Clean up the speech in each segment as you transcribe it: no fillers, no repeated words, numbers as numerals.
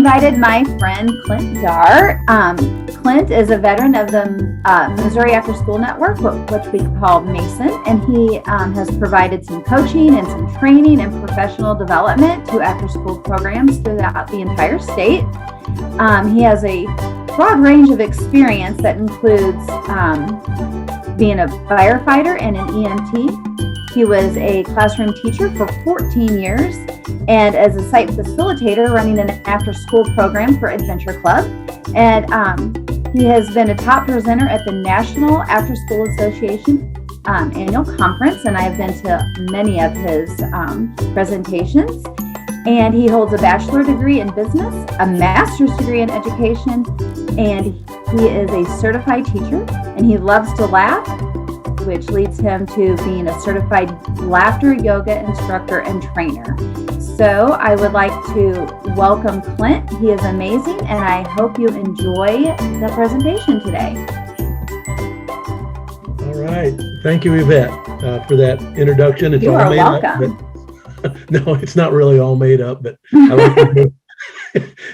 invited my friend Clint Dar. Clint is a veteran of the Missouri After School Network, which we call Mason, and he has provided some coaching and some training and professional development to after-school programs throughout the entire state. He has a broad range of experience that includes being a firefighter and an EMT. He was a classroom teacher for 14 years and as a site facilitator running an after-school program for Adventure Club. And he has been a top presenter at the National After School Association annual conference, and I've been to many of his presentations. And he holds a bachelor degree in business, a master's degree in education, and he is a certified teacher, and he loves to laugh, which leads him to being a certified laughter yoga instructor and trainer. So I would like to welcome Clint. He is amazing, and I hope you enjoy the presentation today. All right. Thank you, Yvette, for that introduction. You are welcome. No, it's not really all made up, but I like it.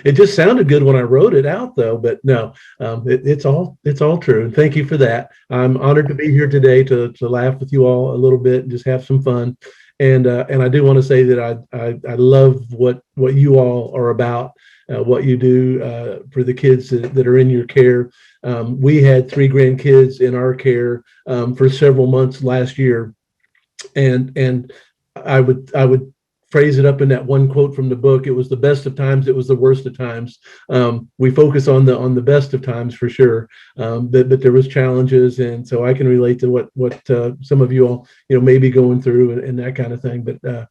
It just sounded good when I wrote it out, though. But no, it's all true. And thank you for that. I'm honored to be here today to laugh with you all a little bit and just have some fun. And I do want to say that I love what you all are about, what you do for the kids that are in your care. We had 3 grandkids in our care for several months last year, and I would phrase it up in that one quote from the book. It was the best of times. It was the worst of times. We focus on the best of times for sure. But there was challenges. And so I can relate to what some of you all, may be going through and that kind of thing. But,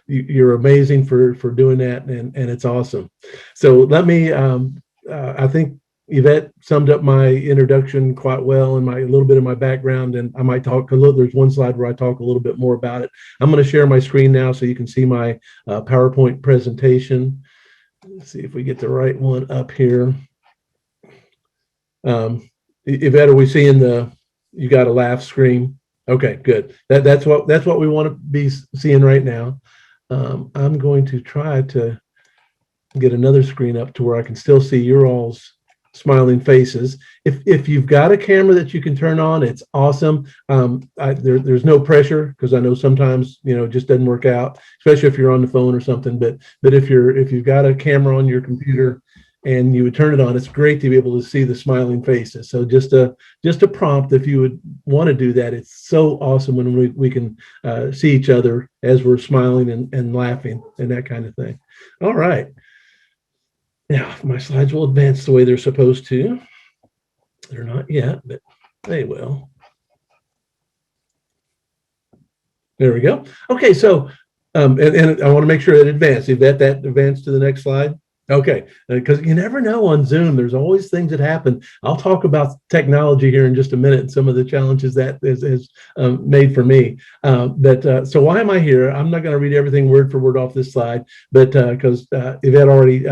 you're amazing for doing that. And it's awesome. So let me, I think Yvette summed up my introduction quite well and a little bit of my background, and I might talk a little. There's one slide where I talk a little bit more about it. I'm going to share my screen now so you can see my PowerPoint presentation. Let's see if we get the right one up here. Yvette, are we seeing you got a laugh screen? Okay, good. That's what we want to be seeing right now. I'm going to try to get another screen up to where I can still see your all's smiling faces. If you've got a camera that you can turn on, it's awesome. There's no pressure because I know sometimes it just doesn't work out, especially if you're on the phone or something. But if you've got a camera on your computer and you would turn it on, it's great to be able to see the smiling faces. So just a prompt if you would want to do that. It's so awesome when we can see each other as we're smiling and laughing and that kind of thing. All right. Now, my slides will advance the way they're supposed to. They're not yet, but they will. There we go. Okay, so, and I want to make sure it advances. That advance to the next slide. Okay, because you never know on Zoom. There's always things that happen. I'll talk about technology here in just a minute and some of the challenges that has made for me. So why am I here? I'm not going to read everything word for word off this slide, but because Yvette already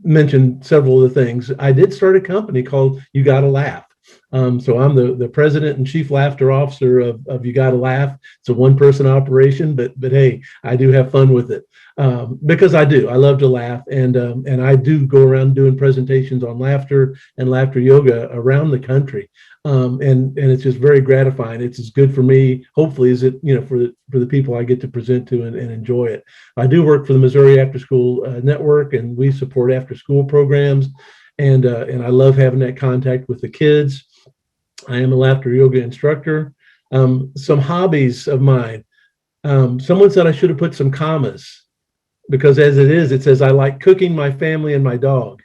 mentioned several of the things. I did start a company called You Gotta Laugh. So I'm the president and chief laughter officer of You Gotta Laugh. It's a one-person operation, but hey, I do have fun with it because I do. I love to laugh, and I do go around doing presentations on laughter and laughter yoga around the country. And it's just very gratifying. It's as good for me, hopefully, as it for the people I get to present to and enjoy it. I do work for the Missouri After School Network, and we support after school programs, and I love having that contact with the kids. I am a laughter yoga instructor. Some hobbies of mine. Someone said I should have put some commas because as it says I like cooking, my family, and my dog.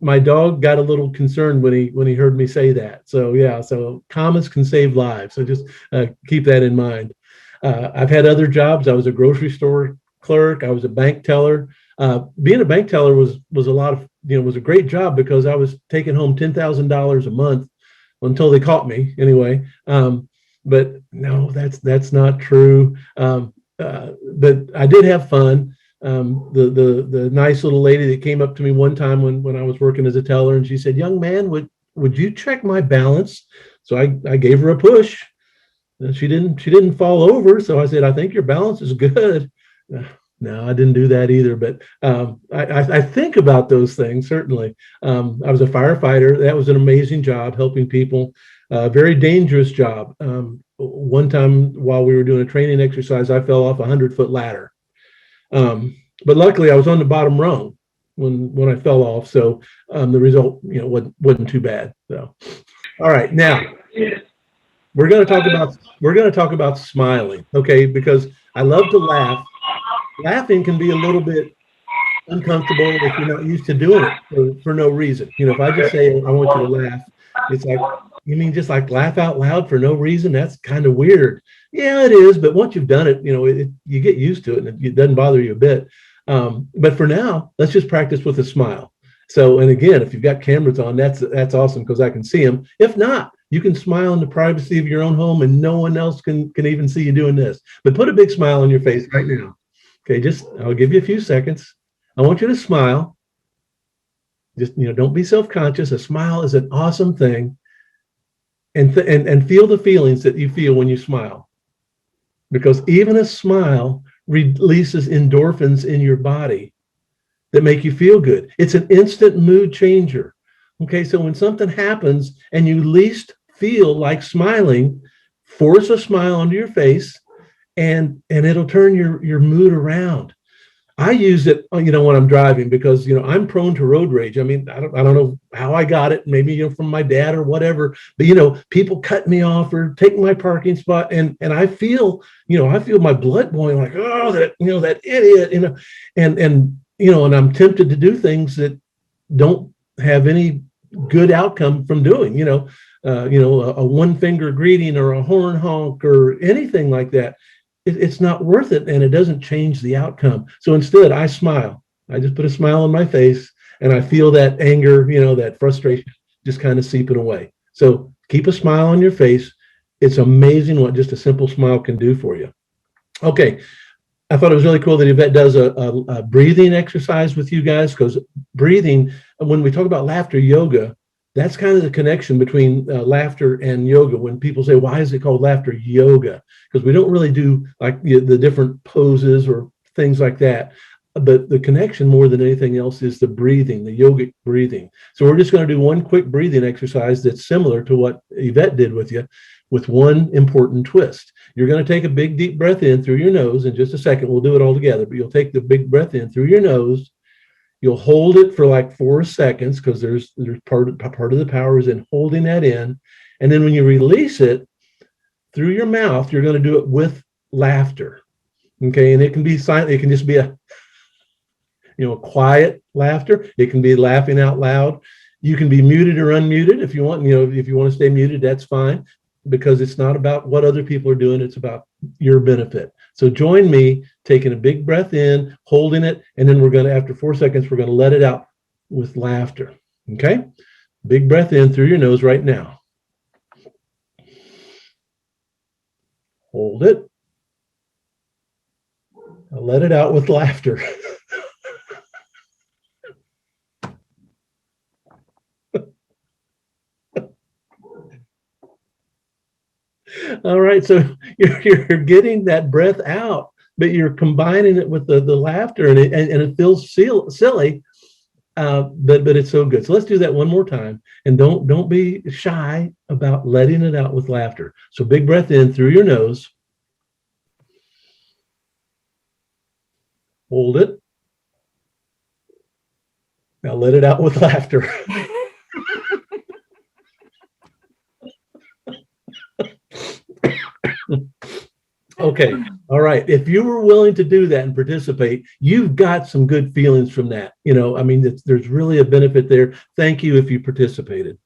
My dog got a little concerned when he heard me say that. So yeah, so commas can save lives. So just keep that in mind. I've had other jobs. I was a grocery store clerk. I was a bank teller. Being a bank teller was a lot of was a great job because I was taking home $10,000 a month until they caught me anyway. But no, that's not true. But I did have fun. The nice little lady that came up to me one time when I was working as a teller, and she said, "Young man, would you check my balance?" So I gave her a push. And she didn't fall over. So I said, "I think your balance is good." No, I didn't do that either. But I think about those things, certainly. I was a firefighter. That was an amazing job helping people. Very dangerous job. One time while we were doing a training exercise, I fell off a 100-foot ladder. But luckily, I was on the bottom rung when I fell off. So the result, wasn't too bad. So, all right, now we're going to talk about smiling, okay? Because I love to laugh. Laughing can be a little bit uncomfortable if you're not used to doing it for no reason. If I just say I want you to laugh, it's like, you mean just like laugh out loud for no reason? That's kind of weird. Yeah, it is. But once you've done it, you get used to it and it doesn't bother you a bit. But for now, let's just practice with a smile. So, and again, if you've got cameras on, that's awesome because I can see them. If not, you can smile in the privacy of your own home and no one else can even see you doing this. But put a big smile on your face right now. Okay, I'll give you a few seconds. I want you to smile. Just, don't be self-conscious. A smile is an awesome thing. And feel the feelings that you feel when you smile. Because even a smile releases endorphins in your body that make you feel good. It's an instant mood changer. Okay, so when something happens and you least feel like smiling, force a smile onto your face and it'll turn your mood around. I use it, when I'm driving because, I'm prone to road rage. I mean, I don't know how I got it, maybe, from my dad or whatever, but, people cut me off or take my parking spot. And I feel my blood boiling like, oh, that idiot, and I'm tempted to do things that don't have any good outcome from doing, a one finger greeting or a horn honk or anything like that. It's not worth it and it doesn't change the outcome. So instead, I smile. I just put a smile on my face and I feel that anger, that frustration just kind of seeping away. So keep a smile on your face. It's amazing what just a simple smile can do for you. Okay. I thought it was really cool that Yvette does a breathing exercise with you guys because breathing, when we talk about laughter yoga, that's kind of the connection between laughter and yoga. When people say, why is it called laughter yoga? Because we don't really do like the different poses or things like that. But the connection more than anything else is the breathing, the yogic breathing. So we're just going to do one quick breathing exercise that's similar to what Yvette did with you, with one important twist. You're going to take a big deep breath in through your nose. In just a second, we'll do it all together, but you'll take the big breath in through your nose. You'll hold it for like 4 seconds because there's part of the power is in holding that in. And then when you release it through your mouth, you're going to do it with laughter. Okay. And it can be silent. It can just be a quiet laughter. It can be laughing out loud. You can be muted or unmuted if you want. If you want to stay muted, that's fine because it's not about what other people are doing. It's about your benefit. So join me taking a big breath in, holding it, and then we're going to, after 4 seconds, we're going to let it out with laughter. Okay? Big breath in through your nose right now. Hold it. Now let it out with laughter. All right, so you're getting that breath out, but you're combining it with the laughter, and it feels silly, but it's so good. So let's do that one more time, and don't be shy about letting it out with laughter. So big breath in through your nose, hold it. Now let it out with laughter. Okay. All right. If you were willing to do that and participate, you've got some good feelings from that. There's really a benefit there. Thank you if you participated.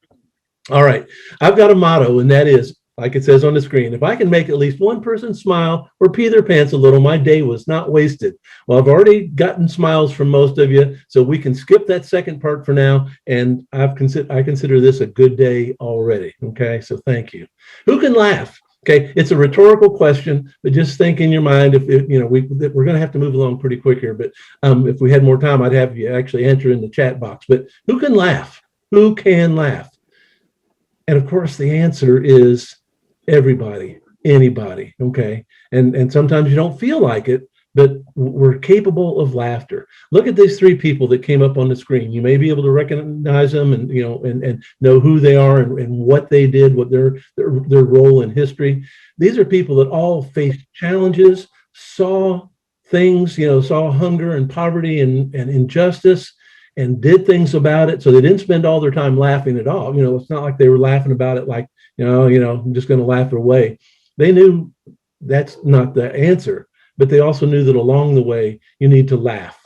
All right. I've got a motto, and that is, like it says on the screen, if I can make at least one person smile or pee their pants a little, my day was not wasted. Well, I've already gotten smiles from most of you, so we can skip that second part for now. And I consider this a good day already. Okay. So thank you. Who can laugh? Okay, it's a rhetorical question, but just think in your mind, we're going to have to move along pretty quick here, but if we had more time, I'd have you actually enter in the chat box. But who can laugh? Who can laugh? And of course, the answer is everybody, anybody, okay? And sometimes you don't feel like it, but we're capable of laughter. Look at these three people that came up on the screen. You may be able to recognize them and and know who they are and what they did, what their role in history. These are people that all faced challenges, saw things, saw hunger and poverty and injustice, and did things about it. So they didn't spend all their time laughing at all. It's not like they were laughing about it like, I'm just going to laugh it away. They knew that's not the answer, but they also knew that along the way, you need to laugh.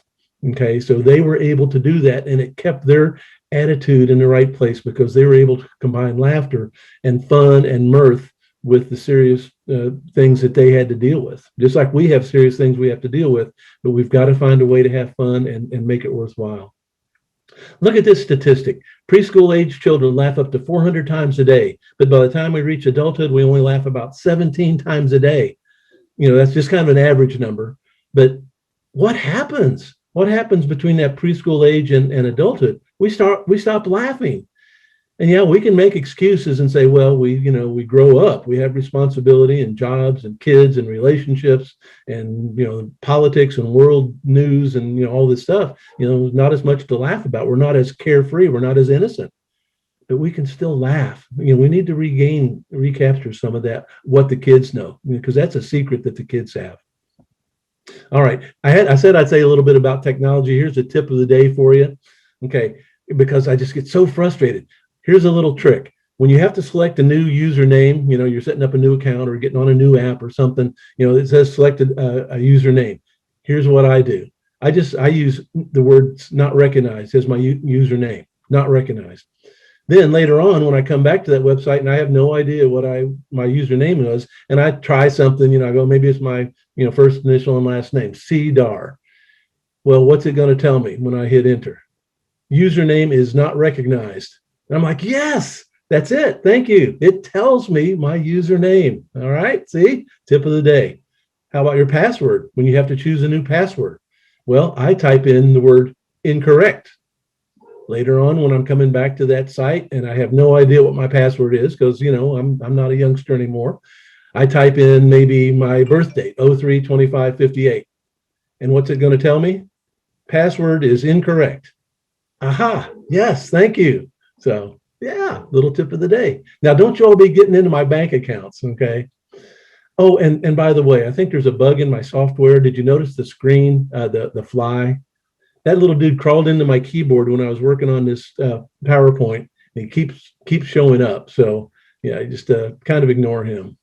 Okay, so they were able to do that, and it kept their attitude in the right place because they were able to combine laughter and fun and mirth with the serious things that they had to deal with. Just like we have serious things we have to deal with, but we've got to find a way to have fun and make it worthwhile. Look at this statistic. Preschool age children laugh up to 400 times a day, but by the time we reach adulthood, we only laugh about 17 times a day. That's just kind of an average number. But what happens? What happens between that preschool age and adulthood? We stop laughing. And yeah, we can make excuses and say, well, we grow up, we have responsibility and jobs and kids and relationships and, politics and world news and, all this stuff, not as much to laugh about. We're not as carefree. We're not as innocent, but we can still laugh. We need to recapture some of that, what the kids know, because that's a secret that the kids have. All right. I said I'd say a little bit about technology. Here's a tip of the day for you. Okay. Because I just get so frustrated. Here's a little trick. When you have to select a new username, you're setting up a new account or getting on a new app or something, it says select a username. Here's what I do. I use the words not recognized as my username, not recognized. Then later on, when I come back to that website and I have no idea what my username was, and I try something, I go, maybe it's my, first initial and last name, CDAR. Well, what's it going to tell me when I hit enter? Username is not recognized. And I'm like, yes, that's it. Thank you. It tells me my username. All right. See, tip of the day. How about your password? When you have to choose a new password? Well, I type in the word incorrect. Later on, when I'm coming back to that site and I have no idea what my password is, because, I'm not a youngster anymore, I type in maybe my birth date, 03/25/58. And what's it going to tell me? Password is incorrect. Aha. Yes. Thank you. So, yeah, little tip of the day. Now, don't you all be getting into my bank accounts, okay? Oh, and by the way, I think there's a bug in my software. Did you notice the screen, the fly? That little dude crawled into my keyboard when I was working on this PowerPoint, and he keeps showing up. So, yeah, just kind of ignore him.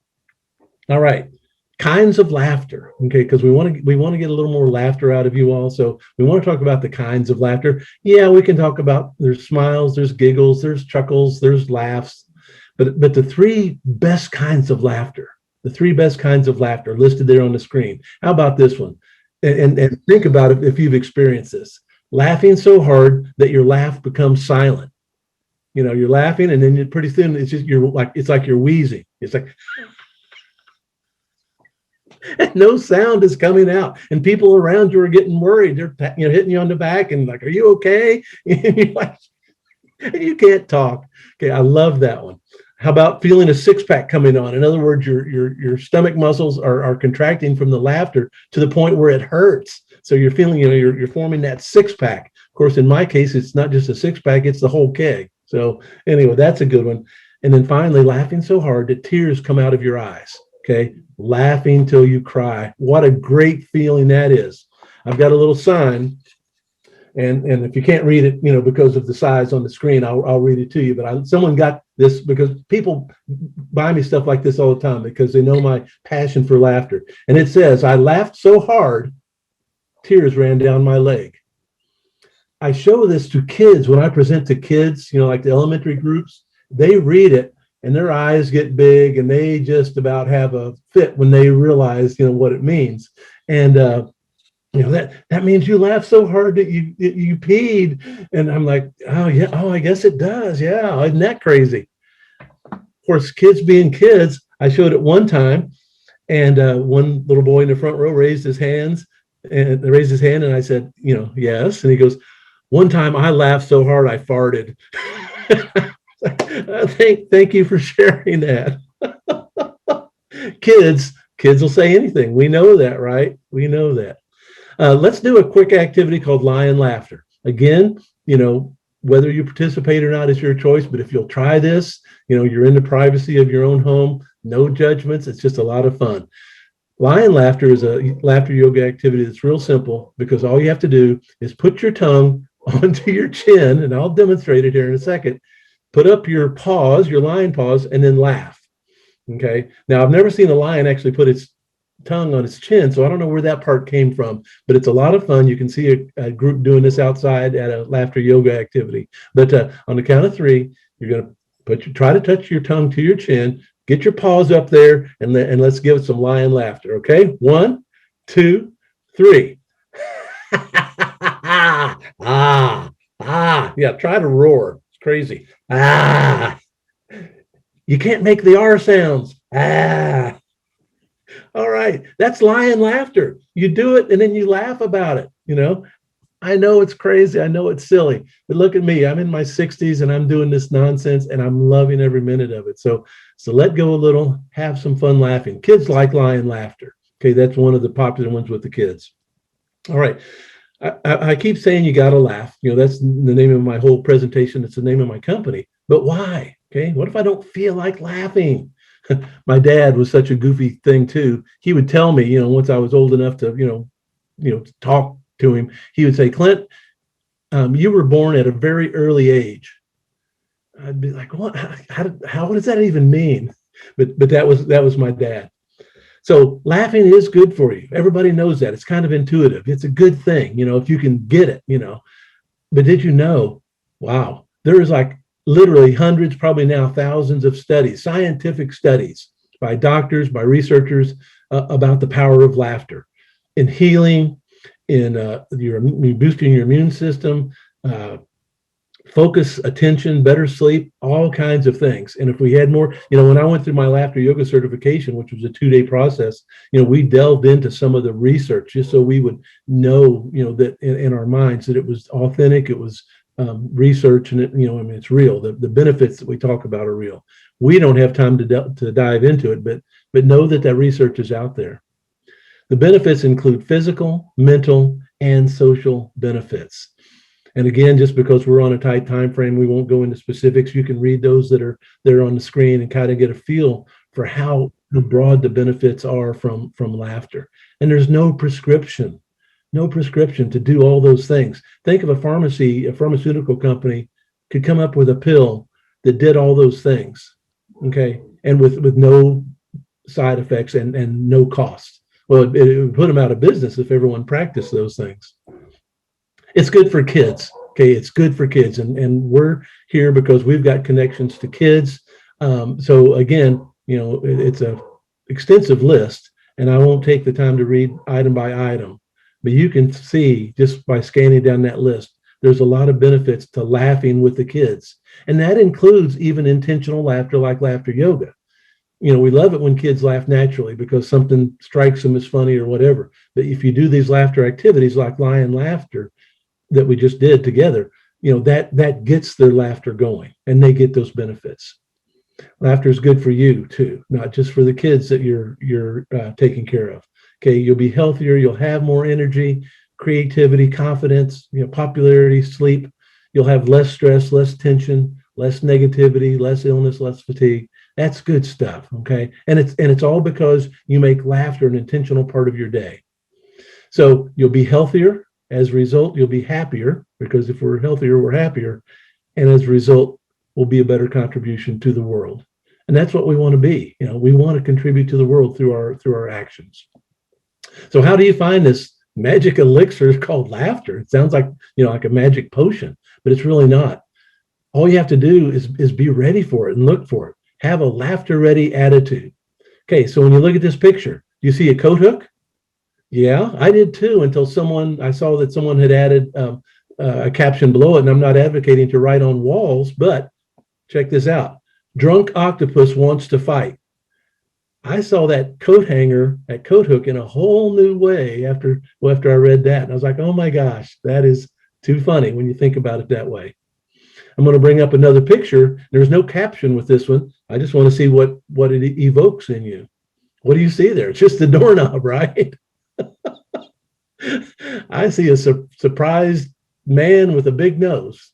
All right. Kinds of laughter, okay, because we want to get a little more laughter out of you all. So we want to talk about the kinds of laughter. Yeah, we can talk about there's smiles, there's giggles, there's chuckles, there's laughs, but the three best kinds of laughter listed there on the screen. How about this one? And think about it if you've experienced this. Laughing so hard that your laugh becomes silent. You're laughing and then pretty soon it's like you're wheezing. It's like and no sound is coming out, and people around you are getting worried. They're hitting you on the back and like, "Are you okay?" And you're like, you can't talk. Okay, I love that one. How about feeling a six-pack coming on? In other words, your stomach muscles are contracting from the laughter to the point where it hurts. So you're feeling, you're forming that six-pack. Of course, in my case, it's not just a six-pack; it's the whole keg. So anyway, that's a good one. And then finally, laughing so hard that tears come out of your eyes. Okay, laughing till you cry. What a great feeling that is. I've got a little sign, and if you can't read it, because of the size on the screen, I'll read it to you. But someone got this because people buy me stuff like this all the time because they know my passion for laughter. And it says, "I laughed so hard, tears ran down my leg." I show this to kids when I present to kids, like the elementary groups. They read it and their eyes get big and they just about have a fit when they realize, what it means. And, that means you laughed so hard that you peed. And I'm like, oh yeah. Oh, I guess it does. Yeah. Isn't that crazy? Of course, kids being kids, I showed it one time and one little boy in the front row raised his hand and I said, yes. And he goes, "One time I laughed so hard I farted." Thank you for sharing that. Kids Kids will say anything. We know that, right? We know that. Let's do a quick activity called Lion Laughter. Again, whether you participate or not is your choice, but if you'll try this, you're in the privacy of your own home, no judgments. It's just a lot of fun. Lion laughter is a laughter yoga activity that's real simple because all you have to do is put your tongue onto your chin, and I'll demonstrate it here in a second. Put up your paws, your lion paws, and then laugh. Okay. Now, I've never seen a lion actually put its tongue on its chin, so I don't know where that part came from, but it's a lot of fun. You can see a group doing this outside at a laughter yoga activity. But on the count of 3, you're going to try to touch your tongue to your chin, get your paws up there, and let's give it some lion laughter. Okay, 1, 2, 3. Yeah, try to roar. It's crazy. You can't make the R sounds. All right, that's lion laughter. You do it and then you laugh about it. I know it's crazy. I know it's silly, but look at me. I'm in my 60s and I'm doing this nonsense and I'm loving every minute of it. So let go a little, have some fun laughing. Kids like lion laughter. Okay, that's one of the popular ones with the kids. All right. I keep saying you got to laugh. That's the name of my whole presentation. It's the name of my company. But why? Okay, what if I don't feel like laughing? My dad was such a goofy thing too. He would tell me, once I was old enough to, talk to him, he would say, Clint, you were born at a very early age. I'd be like, what? What does that even mean? But that was my dad. So laughing is good for you. Everybody knows that. It's kind of intuitive. It's a good thing, if you can get it, But did you know, wow, there is like literally hundreds, probably now thousands of studies, scientific studies by doctors, by researchers about the power of laughter in healing, in boosting your immune system, focus, attention, better sleep, all kinds of things. And if we had more, when I went through my laughter yoga certification, which was a 2-day process, we delved into some of the research just so we would know, that in our minds that it was authentic, it was research, and it's real. The benefits that we talk about are real. We don't have time to dive into it, but know that research is out there. The benefits include physical, mental, and social benefits. And again, just because we're on a tight time frame, we won't go into specifics. You can read those that are there on the screen and kind of get a feel for how broad the benefits are from laughter. And there's no prescription to do all those things. Think of a pharmaceutical company could come up with a pill that did all those things, okay, and with no side effects and no cost. Well, it would put them out of business if everyone practiced those things. It's good for kids, okay? It's good for kids, and we're here because we've got connections to kids. So again, it's a extensive list, and I won't take the time to read item by item. But you can see just by scanning down that list, there's a lot of benefits to laughing with the kids. And that includes even intentional laughter like laughter yoga. We love it when kids laugh naturally because something strikes them as funny or whatever. But if you do these laughter activities like lion laughter that we just did together, that gets their laughter going and they get those benefits. Laughter is good for you too, not just for the kids that you're taking care of. Okay, you'll be healthier, you'll have more energy, creativity, confidence, popularity, sleep. You'll have less stress, less tension, less negativity, less illness, less fatigue. That's good stuff, okay? And it's all because you make laughter an intentional part of your day. So you'll be healthier. As a result, you'll be happier because if we're healthier, we're happier. And as a result, we'll be a better contribution to the world. And that's what we want to be. We want to contribute to the world through our actions. So how do you find this magic elixir called laughter? It sounds like, like a magic potion, but it's really not. All you have to do is be ready for it and look for it. Have a laughter ready attitude. Okay, so when you look at this picture, do you see a coat hook? Yeah, I did too until I saw that someone had added a caption below it, and I'm not advocating to write on walls, but check this out. Drunk octopus wants to fight. I saw that coat hanger, that coat hook in a whole new way after I read that. And I was like, oh my gosh, that is too funny when you think about it that way. I'm going to bring up another picture. There's no caption with this one. I just want to see what it evokes in you. What do you see there? It's just the doorknob, right? I see a surprised man with a big nose,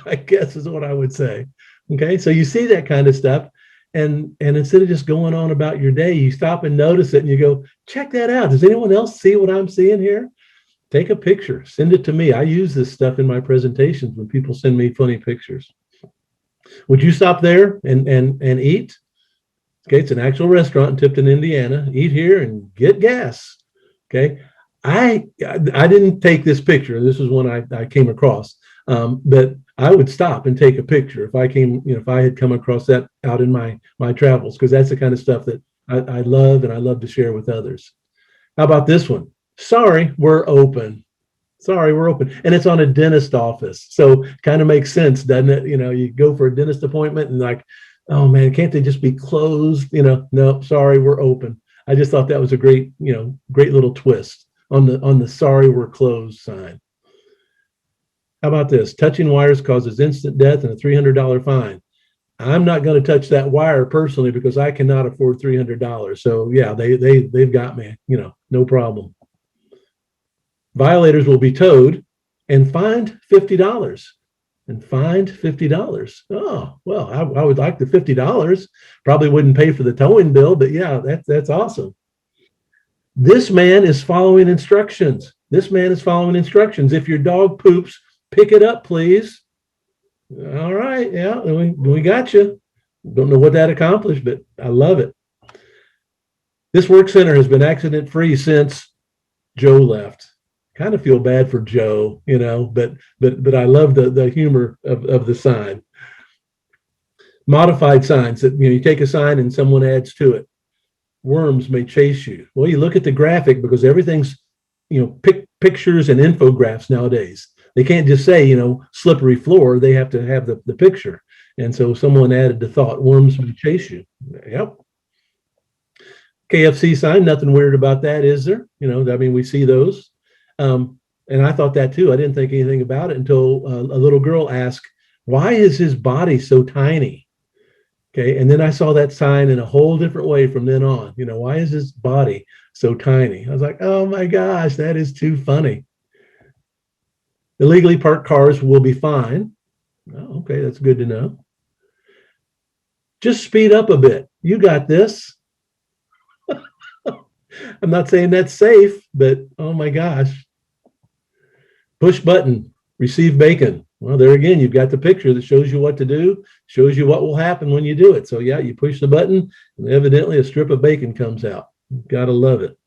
I guess is what I would say. Okay, so you see that kind of stuff. And instead of just going on about your day, you stop and notice it and you go, check that out. Does anyone else see what I'm seeing here? Take a picture, send it to me. I use this stuff in my presentations when people send me funny pictures. Would you stop there and eat? Okay, it's an actual restaurant in Tipton, Indiana. Eat here and get gas. Okay, I didn't take this picture. This is one I came across, but I would stop and take a picture if I came, if I had come across that out in my travels, because that's the kind of stuff that I love and I love to share with others. How about this one? Sorry, we're open. Sorry, we're open. And it's on a dentist office. So kind of makes sense, doesn't it? You go for a dentist appointment and like, oh man, can't they just be closed? No, sorry, we're open. I just thought that was a great, great little twist on the sorry, we're closed sign. How about this? Touching wires causes instant death and a $300 fine. I'm not going to touch that wire personally because I cannot afford $300. So yeah, they've got me, no problem. Violators will be towed and fined $50. And fined $50. Oh, well, I would like the $50. Probably wouldn't pay for the towing bill, but yeah, that's awesome. This man is following instructions. This man is following instructions. If your dog poops, pick it up, please. All right, yeah, we got you. Don't know what that accomplished, but I love it. This work center has been accident-free since Joe left. Kind of feel bad for Joe, but I love the humor of the sign. Modified signs that you take a sign and someone adds to it. Worms may chase you. Well, you look at the graphic because everything's pictures and infographs nowadays. They can't just say slippery floor. They have to have the picture. And so someone added the thought, worms may chase you. Yep. KFC sign, nothing weird about that, is there? We see those. And I thought that too. I didn't think anything about it until a little girl asked, why is his body so tiny? Okay. And then I saw that sign in a whole different way from then on. Why is his body so tiny? I was like, oh my gosh, that is too funny. Illegally parked cars will be fined. Oh, okay, that's good to know. Just speed up a bit. You got this. I'm not saying that's safe, but oh my gosh. Push button, receive bacon. Well, there again, you've got the picture that shows you what to do, shows you what will happen when you do it. So yeah, you push the button and evidently a strip of bacon comes out. Gotta love it.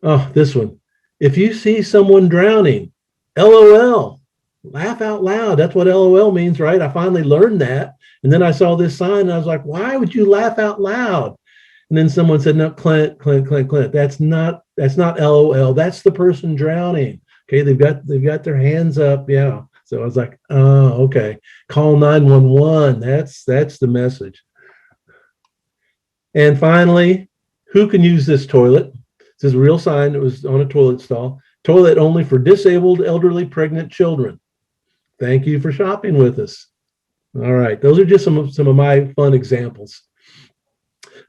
Oh, this one. If you see someone drowning, LOL, laugh out loud. That's what LOL means, right? I finally learned that. And then I saw this sign and I was like, why would you laugh out loud? And then someone said, no, Clint, that's not LOL. That's the person drowning. Okay, they've got their hands up. Yeah. So I was like, oh, okay. Call 911. That's the message. And finally, who can use this toilet? This is a real sign. It was on a toilet stall. Toilet only for disabled, elderly, pregnant children. Thank you for shopping with us. All right. Those are just some of my fun examples.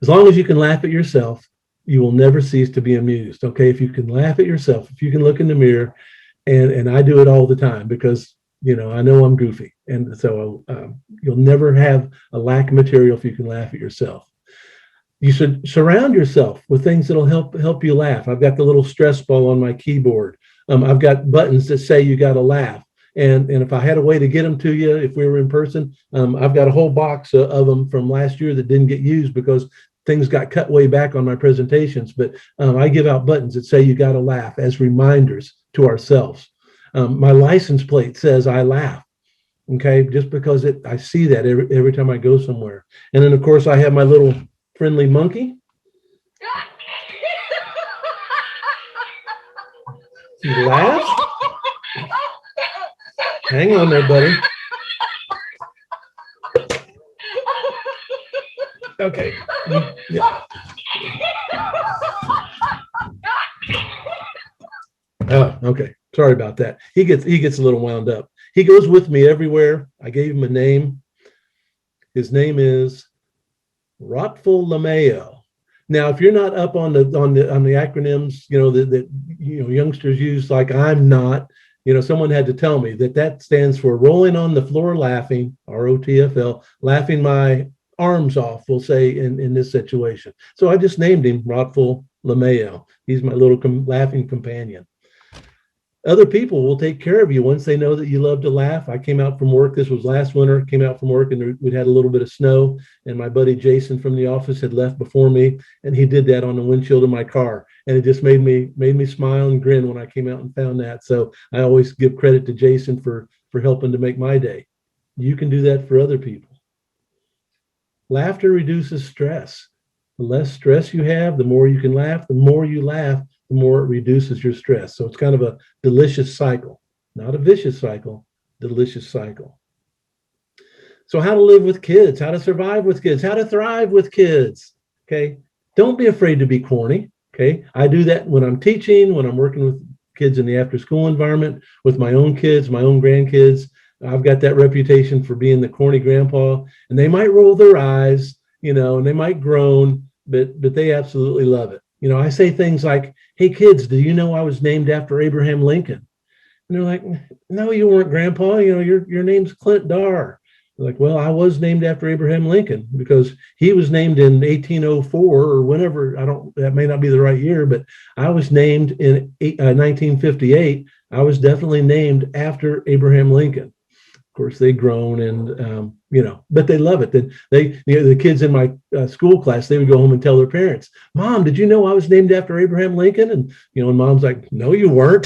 As long as you can laugh at yourself, you will never cease to be amused. Okay. If you can laugh at yourself, if you can look in the mirror, and I do it all the time because, I know I'm goofy. And so you'll never have a lack of material if you can laugh at yourself. You should surround yourself with things that'll help you laugh. I've got the little stress ball on my keyboard. I've got buttons that say you got to laugh. And if I had a way to get them to you, if we were in person, I've got a whole box of them from last year that didn't get used because things got cut way back on my presentations. But I give out buttons that say you got to laugh as reminders to ourselves. My license plate says I laugh. Okay, just because I see that every time I go somewhere. And then of course I have my little friendly monkey. He laughs. Hang on there, buddy. Okay. Yeah. Oh, okay. Sorry about that. He gets a little wound up. He goes with me everywhere. I gave him a name. His name is Rotful Lameo. Now, if you're not up on the acronyms, that youngsters use, like I'm not, someone had to tell me that stands for rolling on the floor laughing, ROTFL, laughing my arms off, we'll say in this situation. So I just named him Rotful LeMayo. He's my little laughing companion. Other people will take care of you once they know that you love to laugh. I came out from work. This was last winter. Came out from work and we'd had a little bit of snow. And my buddy Jason from the office had left before me, and he did that on the windshield of my car. And it just made me smile and grin when I came out and found that. So I always give credit to Jason for helping to make my day. You can do that for other people. Laughter reduces stress. The less stress you have, the more you can laugh. The more you laugh, the more it reduces your stress. So it's kind of a delicious cycle, not a vicious cycle, delicious cycle. So how to live with kids, how to survive with kids, how to thrive with kids. Okay. Don't be afraid to be corny. Okay. I do that when I'm teaching, when I'm working with kids in the after school environment, with my own kids, my own grandkids. I've got that reputation for being the corny grandpa, and they might roll their eyes, and they might groan, but they absolutely love it. I say things like, "Hey kids, do you know I was named after Abraham Lincoln?" And they're like, "No, you weren't, Grandpa. Your name's Clint Dar." They're like, "Well, I was named after Abraham Lincoln because he was named in 1804 or whenever. That may not be the right year, but I was named in 1958. I was definitely named after Abraham Lincoln." Of course, they groan and, but they love it. Then the kids in my school class, they would go home and tell their parents, "Mom, did you know I was named after Abraham Lincoln?" And, and Mom's like, "No, you weren't."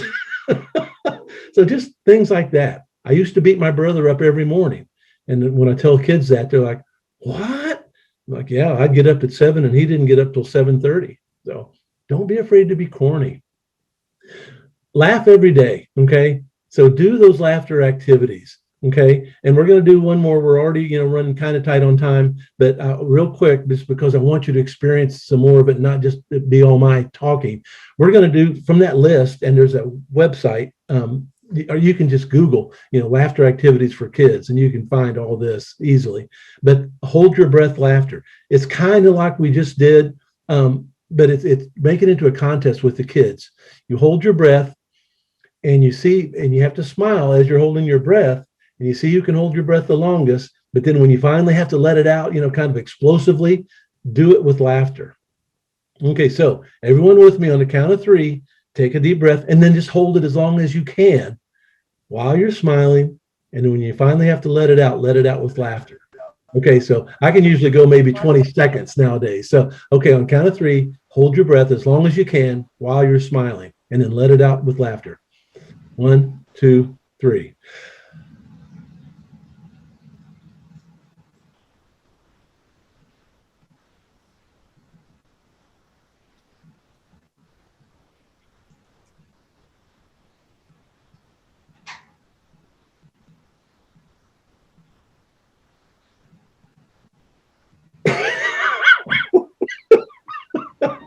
So just things like that. I used to beat my brother up every morning. And when I tell kids that, they're like, "What?" I'm like, "Yeah, I'd get up at 7 and he didn't get up till 7:30. So don't be afraid to be corny. Laugh every day. Okay. So do those laughter activities. Okay. And we're going to do one more. We're already, running kind of tight on time, but real quick, just because I want you to experience some more of it, not just be all my talking. We're going to do from that list. And there's a website, or you can just Google, laughter activities for kids, and you can find all this easily. But hold your breath laughter. It's kind of like we just did, but it's make it into a contest with the kids. You hold your breath, and you have to smile as you're holding your breath. And you see, you can hold your breath the longest, but then when you finally have to let it out, kind of explosively, do it with laughter. Okay, so everyone with me on the count of 3, take a deep breath and then just hold it as long as you can while you're smiling. And then when you finally have to let it out with laughter. Okay, so I can usually go maybe 20 seconds nowadays. So, okay, on count of 3, hold your breath as long as you can while you're smiling and then let it out with laughter. 1, 2, 3.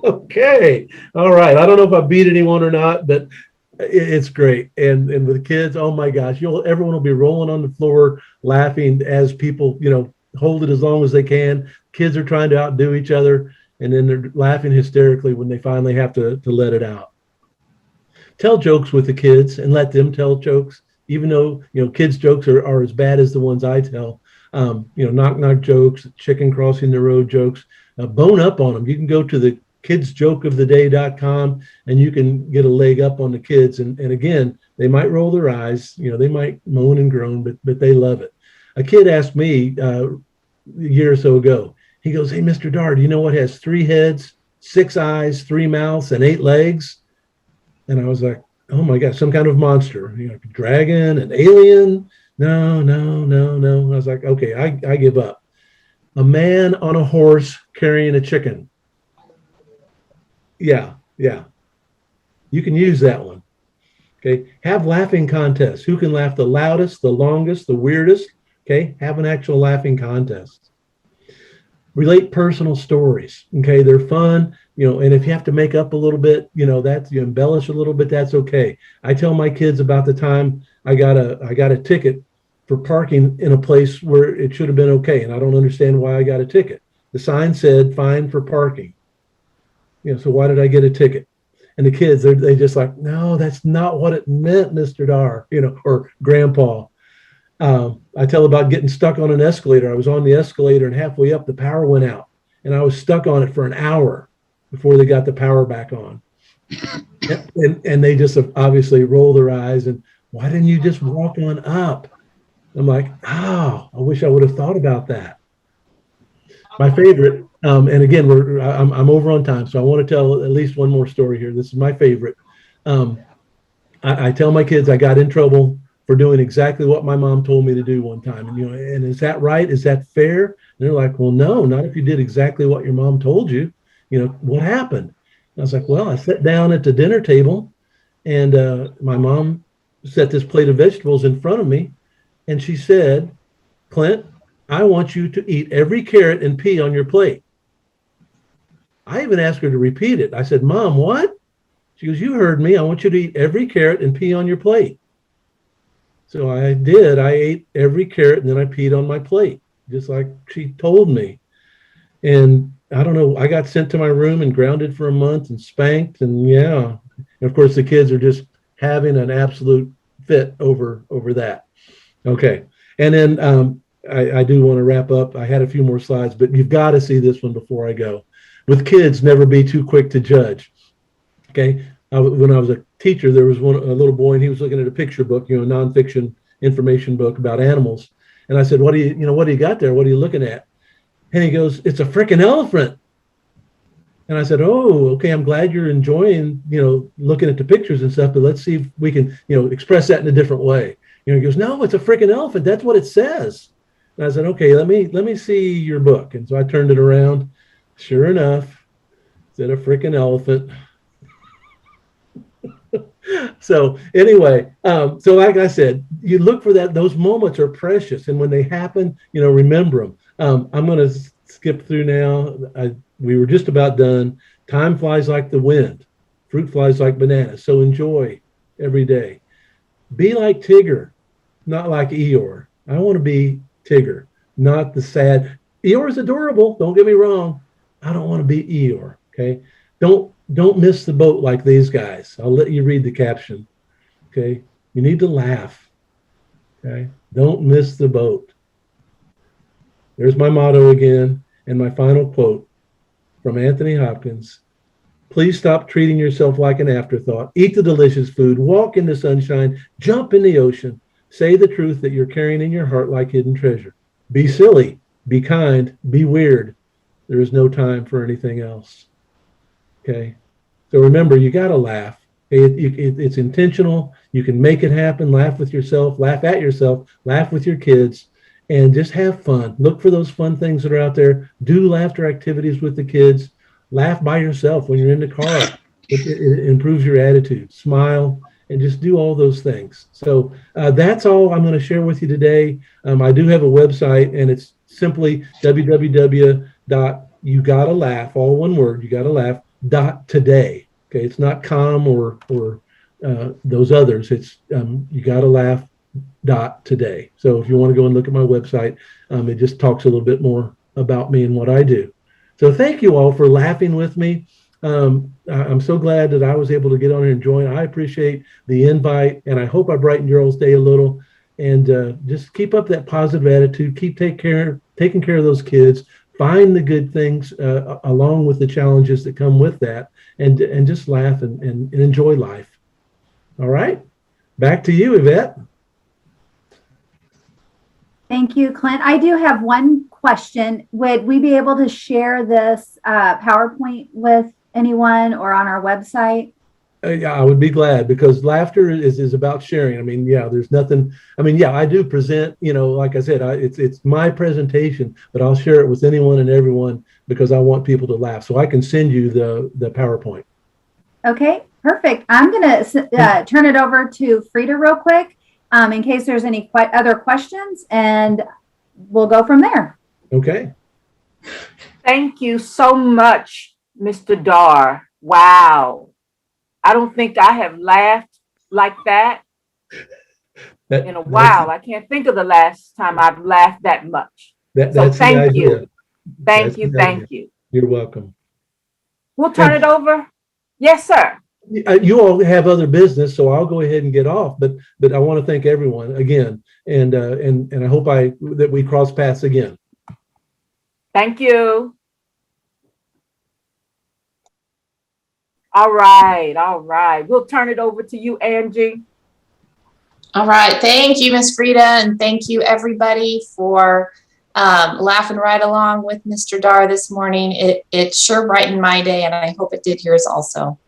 Okay. All right. I don't know if I beat anyone or not, but it's great. And with kids, oh my gosh, everyone will be rolling on the floor laughing as people, hold it as long as they can. Kids are trying to outdo each other, and then they're laughing hysterically when they finally have to let it out. Tell jokes with the kids and let them tell jokes, even though, kids' jokes are as bad as the ones I tell. Knock jokes, chicken crossing the road jokes, bone up on them. You can go to the kidsjokeoftheday.com and you can get a leg up on the kids. And again, they might roll their eyes, they might moan and groan, but they love it. A kid asked me a year or so ago, he goes, "Hey, Mr. Dar, do you know what has 3 heads, 6 eyes, 3 mouths, and 8 legs?" And I was like, "Oh my gosh, some kind of monster, a dragon, an alien?" No. I was like, okay, I give up. A man on a horse carrying a chicken. Yeah. You can use that one. Okay. Have laughing contests. Who can laugh the loudest, the longest, the weirdest? Okay. Have an actual laughing contest. Relate personal stories. Okay. They're fun, and if you have to make up a little bit, that's, you embellish a little bit, that's okay. I tell my kids about the time I got a ticket for parking in a place where it should have been okay. And I don't understand why I got a ticket. The sign said "fine for parking." So why did I get a ticket? And the kids, they just like, no, that's not what it meant, Mr. Dar, or Grandpa. I tell about getting stuck on an escalator. I was on the escalator and halfway up, the power went out. And I was stuck on it for an hour before they got the power back on. And they just obviously roll their eyes and, why didn't you just walk on up? I'm like, I wish I would have thought about that. My favorite, and again, I'm over on time, so I want to tell at least one more story here. This is my favorite. I tell my kids I got in trouble for doing exactly what my mom told me to do one time. And is that right? Is that fair? And they're like, well, no, not if you did exactly what your mom told you. What happened? And I was like, well, I sat down at the dinner table and my mom set this plate of vegetables in front of me. And she said, Clint, I want you to eat every carrot and pea on your plate. I even asked her to repeat it. I said, Mom, what? She goes, you heard me. I want you to eat every carrot and pea on your plate. So I did. I ate every carrot and then I peed on my plate, just like she told me. And I don't know, I got sent to my room and grounded for a month and spanked. And yeah, and of course the kids are just having an absolute fit over that. Okay. And then I do want to wrap up. I had a few more slides, but you've got to see this one before I go. With kids, never be too quick to judge. Okay. When I was a teacher, there was a little boy, and he was looking at a picture book, a nonfiction information book about animals. And I said, what do you got there? What are you looking at? And he goes, it's a freaking elephant. And I said, oh, okay, I'm glad you're enjoying, looking at the pictures and stuff, but let's see if we can, express that in a different way. He goes, no, it's a freaking elephant. That's what it says. And I said, okay, let me see your book. And so I turned it around. Sure enough, it said a freaking elephant. So anyway, so like I said, you look for that. Those moments are precious. And when they happen, remember them. I'm going to skip through now. We were just about done. Time flies like the wind. Fruit flies like bananas. So enjoy every day. Be like Tigger, not like Eeyore. I want to be Tigger, not the sad. Eeyore is adorable. Don't get me wrong. I don't want to be Eeyore. Okay. Don't miss the boat like these guys. I'll let you read the caption. Okay. You need to laugh. Okay. Don't miss the boat. There's my motto again. And my final quote from Anthony Hopkins. Please stop treating yourself like an afterthought. Eat the delicious food, walk in the sunshine, jump in the ocean. Say the truth that you're carrying in your heart like hidden treasure. Be silly, be kind, be weird. There is no time for anything else. Okay. So remember, you got to laugh. It's intentional. You can make it happen. Laugh with yourself, laugh at yourself, laugh with your kids, and just have fun. Look for those fun things that are out there. Do laughter activities with the kids. Laugh by yourself when you're in the car. It improves your attitude. Smile and just do all those things. So that's all I'm going to share with you today. I do have a website, and it's simply www.yougottalaugh, all one word, yougottalaugh.today. Okay, it's not com or those others. It's yougottalaugh.today. So if you want to go and look at my website, it just talks a little bit more about me and what I do. So thank you all for laughing with me. I'm so glad that I was able to get on here and join. I appreciate the invite, and I hope I brightened your all's day a little. And just keep up that positive attitude. Keep taking care of those kids. Find the good things along with the challenges that come with that, and just laugh and enjoy life. All right, back to you, Yvette. Thank you, Clint. I do have one question. Would we be able to share this PowerPoint with anyone or on our website? Yeah, I would be glad, because laughter is about sharing. I mean, yeah, there's nothing. I mean, yeah, I do present, like I said, it's my presentation, but I'll share it with anyone and everyone because I want people to laugh. So I can send you the PowerPoint. Okay, perfect. I'm going to turn it over to Frida real quick in case there's any other questions, and we'll go from there. Okay. Thank you so much, Mr. Dar. Wow. I don't think I have laughed like that in a while. I can't think of the last time I've laughed that much. So thank you. Thank you. You're welcome. We'll turn it over. Yes, sir. You all have other business, so I'll go ahead and get off. But I want to thank everyone again, and I hope that we cross paths again. Thank you. All right. We'll turn it over to you, Angie. All right. Thank you, Miss Frida, and thank you everybody for laughing right along with Mr. Dar this morning. It sure brightened my day, and I hope it did yours also.